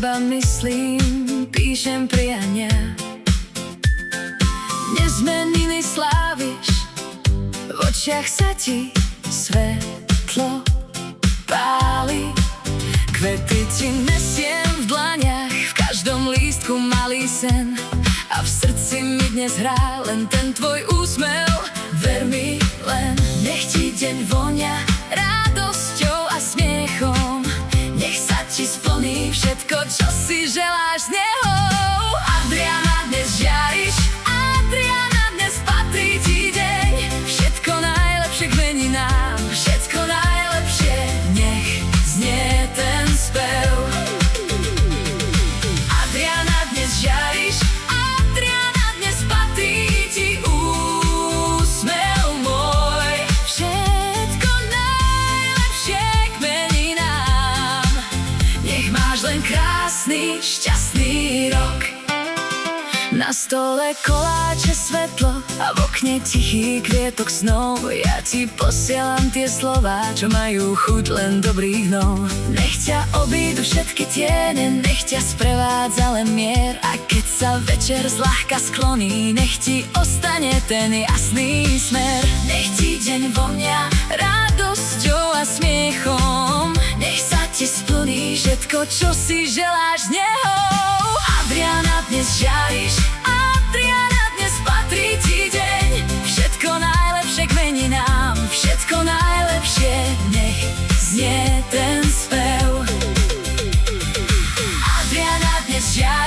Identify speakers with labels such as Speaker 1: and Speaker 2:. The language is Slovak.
Speaker 1: teba myslím, píšem priania. Nezmeniny sláviš, v očiach sa ti svetlo páli. Kvety ti nesiem v dlaniach, v každom lístku malý sen. A v srdci mi dnes hrá len ten tvoj úsmev. Ver mi len, nech ti deň vonia radosťou a smiechom. Nech sa ti splní všetko, čo si želáš z neho. Adriana, dnes žiariš, Adriana, dnes patrí ti deň. Všetko najlepšie k meninám, všetko najlepšie, nech znie ten spev. Adriana, dnes žiariš, Adriana, dnes patrí ti úsmev môj. Všetko najlepšie k meninám, nech máš len krásny, šťastný rok. Na stole koláče, svetlo a v okne tichý kvietok snov. Ja ti posielam tie slová, čo majú chuť len dobrých hnov. Nech ťa obídu všetky tiene, nech ťa sprevádza len mier. A keď sa večer zľahka skloní, nech ti ostane ten jasný smer. Nech ti deň vonia radosťou a smiechom. Nech sa ti splní všetko, čo si želáš z neho. Adriana, dnes žiariš, Adriana, dnes patrí ti deň. Všetko najlepšie k meninám, všetko najlepšie, nech znie ten spev. Adriana, dnes žiariš,